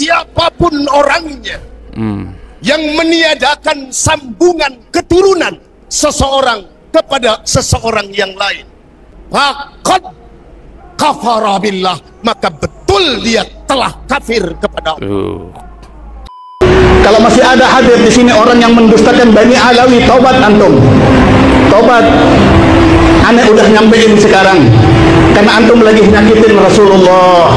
siapapun orangnya yang meniadakan sambungan keturunan seseorang kepada seseorang yang lain, faqad kafara billah, maka betul dia telah kafir kepada Allah. Kalau masih ada hadir di sini orang yang mendustakan Bani Alawi, tobat antum. Tobat. Aneh udah nyampein sekarang. Karena antum lagi nyakitin Rasulullah.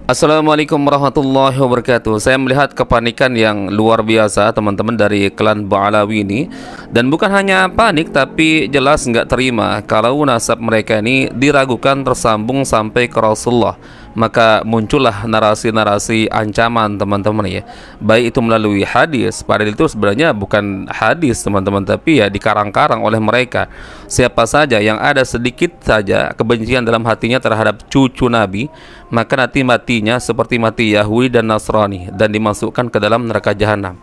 Assalamualaikum warahmatullahi wabarakatuh. Saya melihat kepanikan yang luar biasa teman-teman dari klan Ba'alawi ini. Dan bukan hanya panik, tapi jelas nggak terima kalau nasab mereka ini diragukan tersambung sampai ke Rasulullah. Maka muncullah narasi-narasi ancaman teman-teman ya, baik itu melalui hadis, padahal itu sebenarnya bukan hadis teman-teman, tapi ya dikarang-karang oleh mereka. Siapa saja yang ada sedikit saja kebencian dalam hatinya terhadap cucu Nabi, maka nanti matinya seperti mati Yahudi dan Nasrani dan dimasukkan ke dalam neraka jahanam.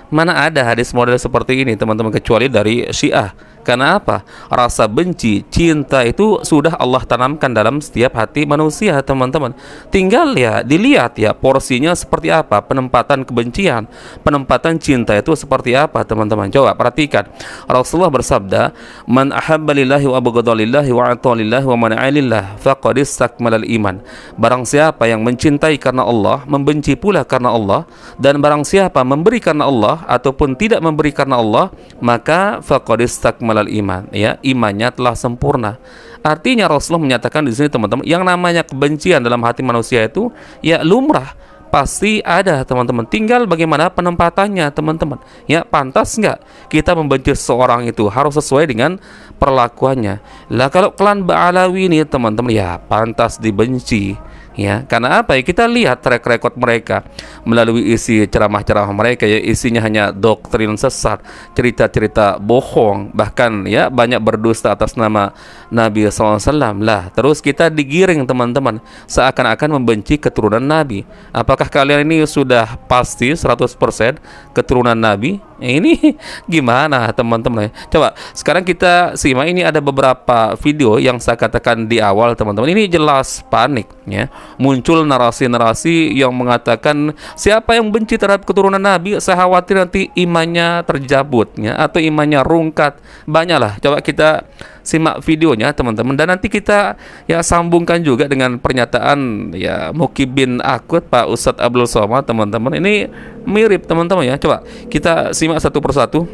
Mana ada hadis model seperti ini teman-teman, kecuali dari Syiah. Karena apa? Rasa benci, cinta itu sudah Allah tanamkan dalam setiap hati manusia teman-teman. Tinggal ya dilihat ya porsinya seperti apa, penempatan kebencian, penempatan cinta itu seperti apa teman-teman. Coba perhatikan, Rasulullah bersabda, "Man ahabba lillahi wa abghadha lillahi wa ata lillahi wa man'a lillah faqad istakmalal iman." Barang siapa yang mencintai karena Allah, membenci pula karena Allah, dan barang siapa memberi karena Allah ataupun tidak memberi karena Allah, maka faqad istakmalal iman, ya, imannya telah sempurna. Artinya Rasulullah menyatakan di sini teman-teman, yang namanya kebencian dalam hati manusia itu ya lumrah, pasti ada teman-teman. Tinggal bagaimana penempatannya teman-teman. Ya, pantas nggak kita membenci seseorang itu, harus sesuai dengan perlakuannya. Lah kalau klan Ba'alawi ini teman-teman ya pantas dibenci. Ya, karena apa ya? Kita lihat track record mereka melalui isi ceramah-ceramah mereka ya, isinya hanya doktrin sesat, cerita-cerita bohong, bahkan ya banyak berdusta atas nama Nabi SAW. Lah, terus kita digiring teman-teman seakan-akan membenci keturunan Nabi. Apakah kalian ini sudah pasti 100% keturunan Nabi? Ini gimana teman-teman? Coba sekarang kita simak, ini ada beberapa video yang saya katakan di awal teman-teman. Ini jelas panik ya. Muncul narasi-narasi yang mengatakan siapa yang benci terhadap keturunan Nabi, saya khawatir nanti imannya terjabut ya, atau imannya rungkat. Banyaklah. Coba kita simak videonya teman-teman, dan nanti kita ya sambungkan juga dengan pernyataan ya Mukibin Akut Pak Ustadz Abdul Somad teman-teman. Ini mirip teman-teman ya. Coba kita simak satu persatu.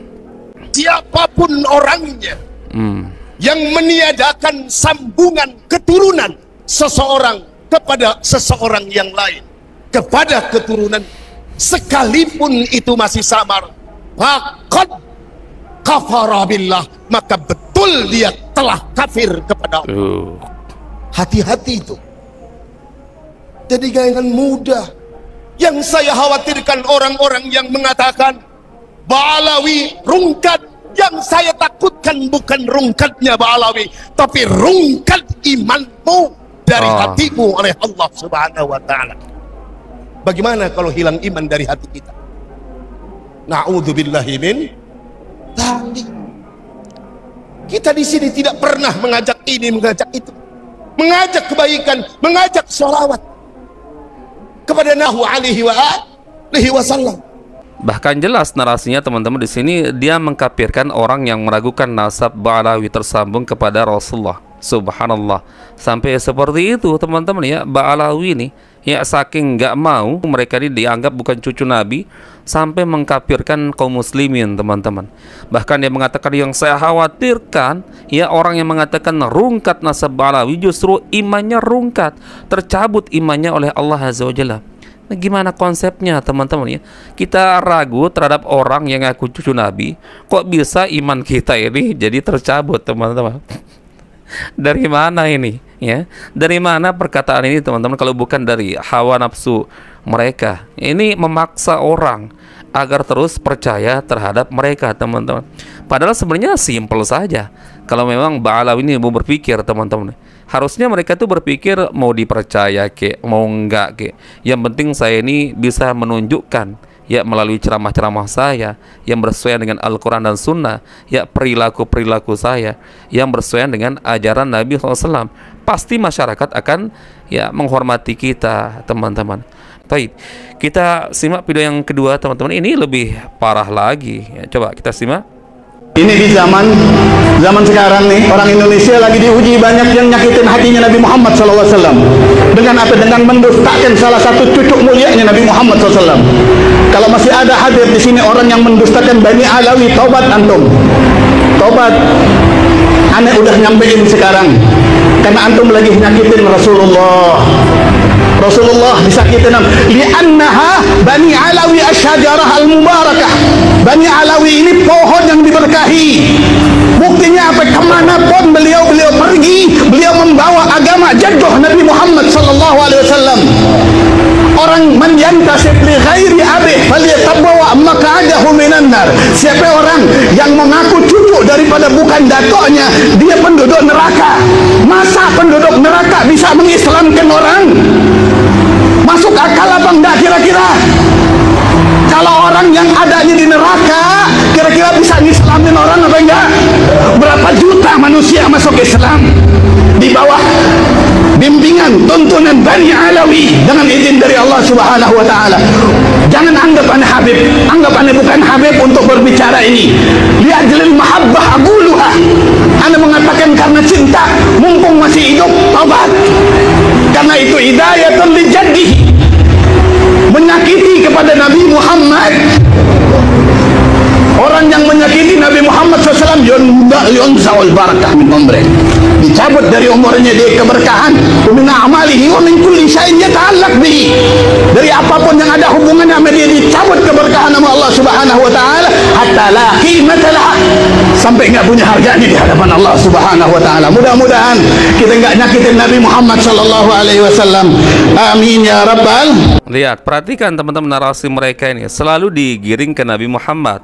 Siapapun orangnya yang meniadakan sambungan keturunan seseorang kepada seseorang yang lain, kepada keturunan, sekalipun itu masih samar, faqad kafara billah, maka betul dia telah kafir kepada Allah. Hati-hati itu. Jadi jangan mudah. Yang saya khawatirkan orang-orang yang mengatakan Ba'alawi rungkat, yang saya takutkan bukan rungkatnya Ba'alawi, tapi rungkat imanmu dari hatimu oleh Allah Subhanahu wa ta'ala. Bagaimana kalau hilang iman dari hati kita? Na'udzubillahi min dzalik. Kita di sini tidak pernah mengajak ini, mengajak itu, mengajak kebaikan, mengajak sholawat kepada Nabi alaihi wasallam. Bahkan jelas narasinya teman-teman di sini, dia mengkafirkan orang yang meragukan nasab Ba'alawi tersambung kepada Rasulullah. Subhanallah, sampai seperti itu teman-teman ya. Ba'alawi ini ya saking nggak mau mereka ini dianggap bukan cucu Nabi, sampai mengkafirkan kaum muslimin teman-teman. Bahkan dia mengatakan, yang saya khawatirkan ya orang yang mengatakan rungkat nasab Ba'alawi justru imannya rungkat, tercabut imannya oleh Allah Azza wa Jalla. Nah, gimana konsepnya teman-teman ya? Kita ragu terhadap orang yang ngaku cucu Nabi, kok bisa iman kita ini jadi tercabut teman-teman? Dari mana ini ya? Dari mana perkataan ini teman-teman kalau bukan dari hawa nafsu mereka? Ini memaksa orang agar terus percaya terhadap mereka teman-teman. Padahal sebenarnya simpel saja. Kalau memang Ba'alawi ini mau berpikir teman-teman, harusnya mereka tuh berpikir mau dipercaya ke, mau enggak ke. Yang penting saya ini bisa menunjukkan ya melalui ceramah-ceramah saya yang bersesuaian dengan Al-Quran dan Sunnah, ya perilaku-perilaku saya yang bersesuaian dengan ajaran Nabi SAW. Pasti masyarakat akan ya menghormati kita, teman-teman. Baik, kita simak video yang kedua, teman-teman. Ini lebih parah lagi ya. Coba kita simak. Ini di zaman sekarang nih, orang Indonesia lagi diuji, banyak yang nyakitin hatinya Nabi Muhammad SAW. Dengan apa? Dengan mendustakan salah satu cucu mulianya Nabi Muhammad SAW. Kalau masih ada hadir di sini orang yang mendustakan Bani Alawi, taubat antum. Taubat. Aneh udah nyampein sekarang. Karena antum lagi nyakitin Rasulullah. Rasulullah disakitin li'annaha Bani Alawi asyajarah al-mubarakah. Bani Alawi ini pohon yang diberkahi. Buktinya apa? Kemanapun beliau pergi, beliau membawa agama jadduh Nabi Muhammad sallallahu alaihi wasallam. Orang man yantasib li ghairi abih falyatabwa maq'adahu minan nar. Siapa orang yang mengaku cucu daripada bukan datuknya, dia penduduk neraka. Masa penduduk neraka bisa mengislamkan orang? Masuk akal apa enggak kira-kira? Kalau orang yang adanya di neraka kira-kira bisa ngislamin orang apa enggak? Berapa juta manusia masuk Islam di bawah bimbingan tuntunan Bani Alawi dengan izin dari Allah Subhanahu wa taala. Jangan anggap aneh Habib, anggap aneh bukan Habib untuk berbicara ini. Li'ajlil mahabbah aquluha. Anda mengatakan karena cinta, mumpung masih hidup, taubat. Karena itu hidayatun li jaddihi. Menyakiti kepada Nabi Muhammad. Orang yang menyakiti Nabi Muhammad SAW yunza'ul barakah min umrih, dicabut dari umurnya dia keberkahan. Min a'malihi wa min kulli syai'in yata'allaq bihi. Dari apapun yang ada hubungannya sama dia dicabut keberkahan sama Allah Subhanahu wa taala hatta la qimata lah, sampai enggak punya harganya di hadapan Allah Subhanahu wa taala. Mudah-mudahan kita enggak nyakitin Nabi Muhammad sallallahu alaihi wasallam. Amin ya rabbal. Lihat, perhatikan teman-teman, narasi mereka ini selalu digiring ke Nabi Muhammad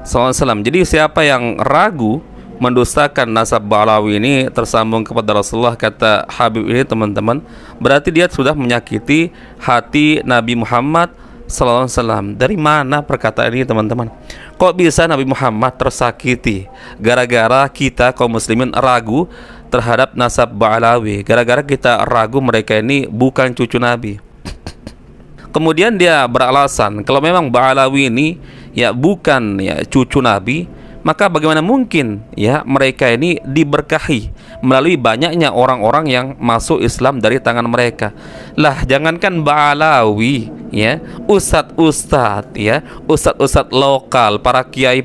SAW. Jadi siapa yang ragu mendustakan nasab Ba'alawi ini tersambung kepada Rasulullah, kata Habib ini teman-teman, berarti dia sudah menyakiti hati Nabi Muhammad SAW. Dari mana perkataan ini teman-teman? Kok bisa Nabi Muhammad tersakiti gara-gara kita kaum muslimin ragu terhadap nasab Ba'alawi, gara-gara kita ragu mereka ini bukan cucu Nabi. Kemudian dia beralasan kalau memang Ba'alawi ini ya bukan ya cucu Nabi, maka bagaimana mungkin ya mereka ini diberkahi melalui banyaknya orang-orang yang masuk Islam dari tangan mereka. Lah, jangankan Ba'alawi ya, ustadz-ustadz ya, ustadz-ustadz lokal, para kiai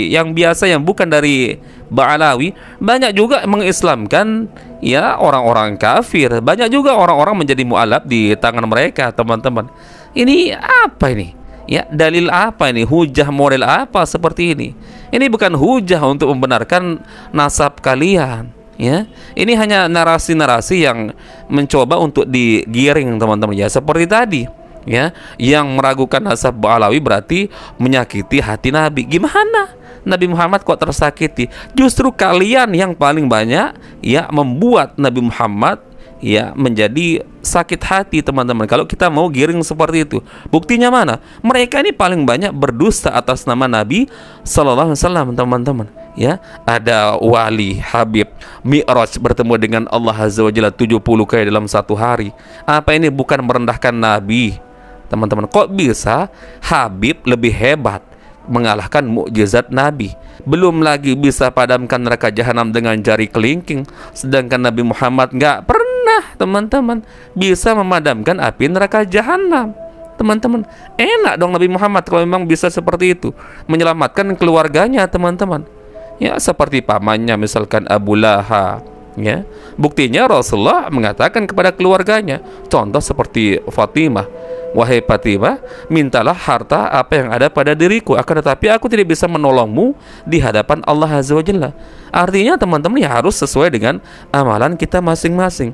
yang biasa yang bukan dari Ba'alawi, banyak juga mengislamkan ya orang-orang kafir. Banyak juga orang-orang menjadi mu'alaf di tangan mereka, teman-teman. Ini apa ini? Ya, dalil apa ini? Hujah model apa seperti ini? Ini bukan hujah untuk membenarkan nasab kalian, ya. Ini hanya narasi-narasi yang mencoba untuk digiring, teman-teman, ya, seperti tadi, ya. Yang meragukan nasab Ba'alawi berarti menyakiti hati Nabi. Gimana Nabi Muhammad kok tersakiti? Justru kalian yang paling banyak ya membuat Nabi Muhammad ya menjadi sakit hati, teman-teman. Kalau kita mau giring seperti itu, buktinya mana? Mereka ini paling banyak berdusta atas nama Nabi sallallahu alaihi wasallam, teman-teman. Ya, ada wali Habib Mi'raj bertemu dengan Allah Azza wa Jalla 70 kali dalam satu hari. Apa ini bukan merendahkan Nabi, teman-teman? Kok bisa Habib lebih hebat mengalahkan mukjizat Nabi? Belum lagi bisa padamkan neraka jahanam dengan jari kelingking, sedangkan Nabi Muhammad nggak pernah, teman-teman, bisa memadamkan api neraka jahanam. Teman-teman, enak dong Nabi Muhammad kalau memang bisa seperti itu, menyelamatkan keluarganya, teman-teman. Ya, seperti pamannya misalkan Abu Lahab. Ya, buktinya Rasulullah mengatakan kepada keluarganya, contoh seperti Fatimah, wahai Fatimah, mintalah harta apa yang ada pada diriku, akan tetapi aku tidak bisa menolongmu di hadapan Allah Azza wa Jalla. Artinya teman-teman ya harus sesuai dengan amalan kita masing-masing.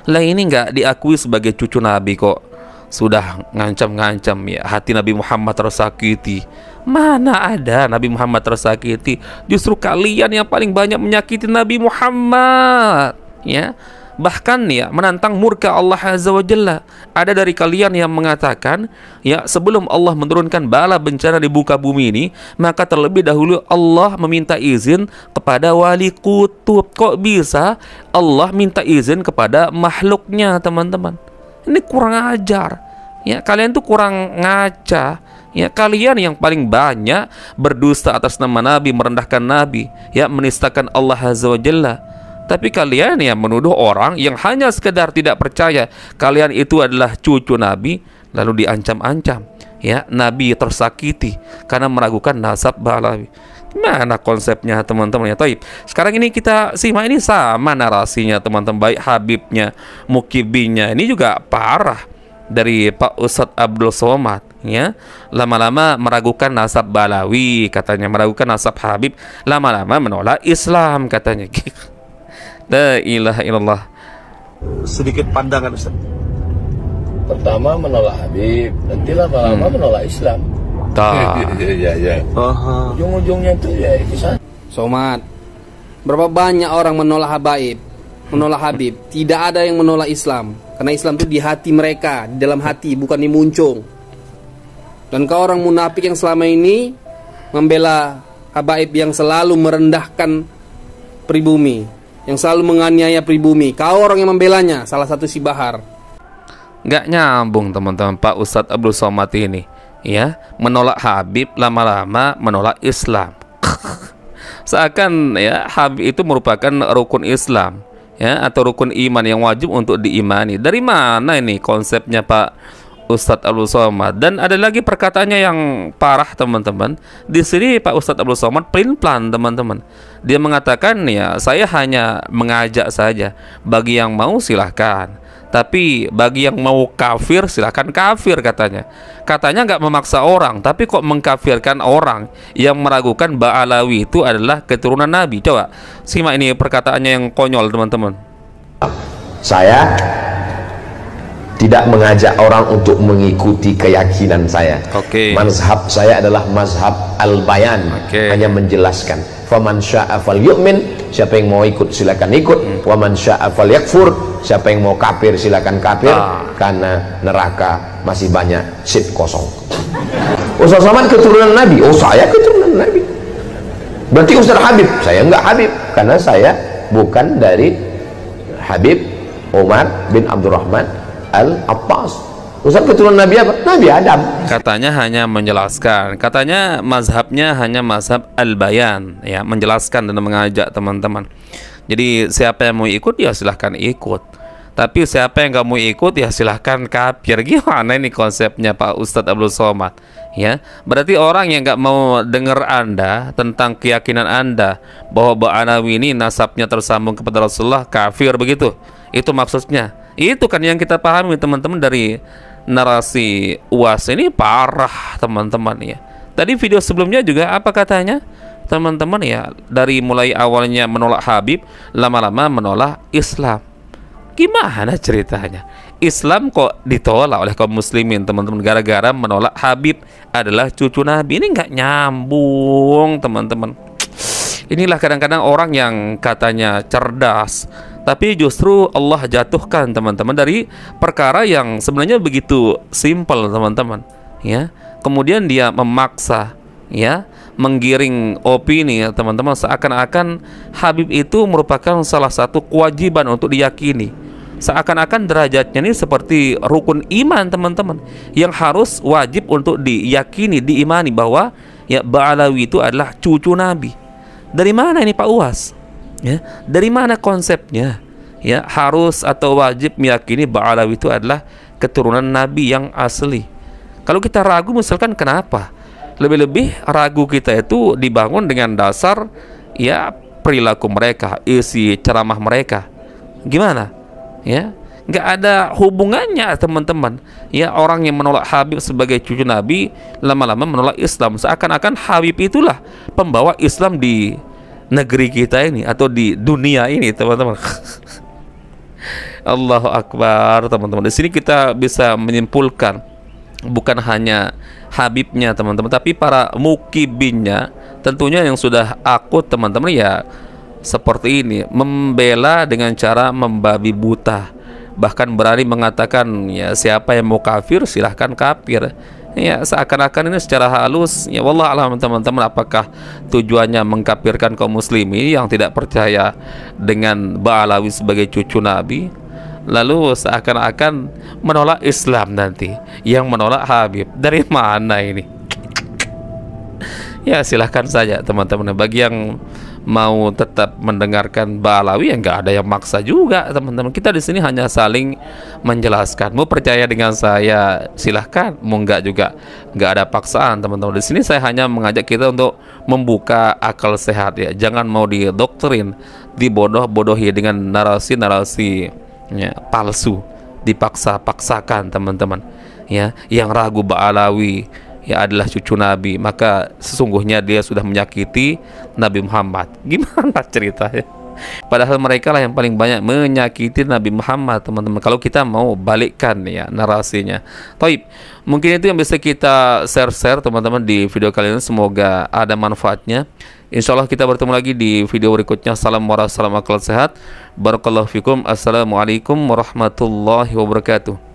Lah, ini nggak diakui sebagai cucu Nabi kok sudah ngancam-ngancam ya hati Nabi Muhammad tersakiti. Mana ada Nabi Muhammad tersakiti? Justru kalian yang paling banyak menyakiti Nabi Muhammad, ya. bahkan ya menantang murka Allah Azza wa Jalla. Ada dari kalian yang mengatakan, ya sebelum Allah menurunkan bala bencana di muka bumi ini, maka terlebih dahulu Allah meminta izin kepada wali kutub. Kok bisa Allah minta izin kepada makhluknya, teman-teman? Ini kurang ajar. Ya, kalian tuh kurang ngaca. Ya, kalian yang paling banyak berdusta atas nama Nabi, merendahkan Nabi, ya menistakan Allah Azza wa Jalla. Tapi kalian yang menuduh orang yang hanya sekedar tidak percaya kalian itu adalah cucu Nabi, lalu diancam-ancam. Ya, Nabi tersakiti karena meragukan nasab Ba'alawi. Gimana konsepnya, teman-teman? Ya, taib. Sekarang ini kita simak, ini sama narasinya, teman-teman. Baik Habibnya, Mukibinya, ini juga parah dari Pak Ustadz Abdul Somad. Ya, lama-lama meragukan nasab Ba'alawi, katanya meragukan nasab Habib, lama-lama menolak Islam, katanya. La ilaha illallah. Sedikit pandangan Ustaz. Pertama menolak Habib, nanti lama-lama menolak Islam. Ya. Ujung-ujungnya itu ya itu saja. Somad, berapa banyak orang menolak Habaib, menolak Habib. Tidak ada yang menolak Islam, karena Islam itu di hati mereka, di dalam hati, bukan di muncung. Dan kau orang munafik yang selama ini membela Habaib, yang selalu merendahkan pribumi, yang selalu menganiaya pribumi. Kau orang yang membelanya, salah satu si Bahar. Nggak nyambung, teman-teman. Pak Ustadz Abdul Somad ini, ya, menolak Habib, lama-lama menolak Islam. Seakan ya Habib itu merupakan rukun Islam, ya, atau rukun iman yang wajib untuk diimani. Dari mana ini konsepnya Pak Ustadz Abdul Somad? Dan ada lagi perkataannya yang parah, teman-teman. Di sini Pak Ustadz Abdul Somad pelin-pelan, teman-teman. Dia mengatakan, ya saya hanya mengajak saja. Bagi yang mau silahkan, tapi bagi yang mau kafir silahkan kafir, katanya. Katanya nggak memaksa orang, tapi kok mengkafirkan orang yang meragukan Ba'alawi itu adalah keturunan Nabi. Coba simak ini perkataannya yang konyol, teman-teman. Saya tidak mengajak orang untuk mengikuti keyakinan saya. Mazhab saya adalah mazhab al-bayan, hanya menjelaskan. Faman syaa falyu'min, siapa yang mau ikut silakan ikut. Waman syaa falyakfur, siapa yang mau kafir silakan kafir, karena neraka masih banyak seat kosong. Ustaz Somad keturunan Nabi. Oh, saya keturunan Nabi. Berarti Ustaz Habib. Saya enggak Habib, karena saya bukan dari Habib Umar bin Abdurrahman Al-Abbas. Ustaz keturunan Nabi apa? Nabi Adam. Katanya hanya menjelaskan. Katanya mazhabnya hanya mazhab al-bayan, ya, menjelaskan dan mengajak, teman-teman. Jadi siapa yang mau ikut ya silahkan ikut, tapi siapa yang nggak mau ikut ya silahkan kafir. Gimana ini konsepnya Pak Ustadz Abdul Somad? Ya, berarti orang yang nggak mau dengar Anda tentang keyakinan Anda bahwa Ba'alawi ini nasabnya tersambung kepada Rasulullah, kafir begitu? Itu maksudnya. Itu kan yang kita pahami, teman-teman, dari narasi UAS ini parah, teman-teman, ya. Tadi video sebelumnya juga apa katanya, teman-teman, ya, dari mulai awalnya menolak Habib, lama-lama menolak Islam. Gimana ceritanya? Islam kok ditolak oleh kaum muslimin, teman-teman, gara-gara menolak Habib adalah cucu Nabi. Ini nggak nyambung, teman-teman. Inilah kadang-kadang orang yang katanya cerdas, tapi justru Allah jatuhkan, teman-teman, dari perkara yang sebenarnya begitu simpel, teman-teman, ya. Kemudian dia memaksa, ya, menggiring opini, ya, teman-teman, seakan-akan Habib itu merupakan salah satu kewajiban untuk diyakini. Seakan-akan derajatnya ini seperti rukun iman, teman-teman, yang harus wajib untuk diyakini, diimani bahwa ya Ba'alawi itu adalah cucu Nabi. Dari mana ini Pak Uwas? Ya, dari mana konsepnya? Ya, harus atau wajib meyakini Ba'alawi itu adalah keturunan Nabi yang asli. Kalau kita ragu, misalkan, kenapa? Lebih-lebih ragu kita itu dibangun dengan dasar ya perilaku mereka, isi ceramah mereka. Gimana? Ya, nggak ada hubungannya, teman-teman. Ya, orang yang menolak Habib sebagai cucu Nabi lama-lama menolak Islam. Seakan-akan Habib itulah pembawa Islam di negeri kita ini atau di dunia ini, teman-teman. Allahu Akbar, teman-teman. Di sini kita bisa menyimpulkan bukan hanya Habibnya, teman-teman, tapi para mukibinnya tentunya yang sudah akut, teman-teman, ya seperti ini, membela dengan cara membabi buta, bahkan berani mengatakan ya siapa yang mau kafir silahkan kafir. Ya, seakan-akan ini secara halus, ya wallah alam teman-teman, apakah tujuannya mengkafirkan kaum muslimin yang tidak percaya dengan Ba'alawi sebagai cucu Nabi, lalu seakan-akan menolak Islam nanti, yang menolak Habib. Dari mana ini? Ya silahkan saja teman-teman. Bagi yang mau tetap mendengarkan Ba'alawi, ya nggak ada yang maksa juga teman-teman. Kita di sini hanya saling menjelaskan. Mau percaya dengan saya silahkan, mau nggak juga nggak ada paksaan teman-teman. Di sini saya hanya mengajak kita untuk membuka akal sehat ya. Jangan mau didoktrin, dibodoh-bodohi dengan narasi-narasi ya, palsu, dipaksa-paksakan teman-teman. Ya, yang ragu Ba'alawi ya adalah cucu Nabi, maka sesungguhnya dia sudah menyakiti Nabi Muhammad. Gimana ceritanya? Padahal mereka lah yang paling banyak menyakiti Nabi Muhammad teman-teman, kalau kita mau balikkan ya narasinya. Taib, mungkin itu yang bisa kita share teman-teman di video kali ini. Semoga ada manfaatnya. Insya Allah kita bertemu lagi di video berikutnya. Salam warahmatullahi wabarakatuh. Barakallahu fikum. Assalamualaikum warahmatullahi wabarakatuh.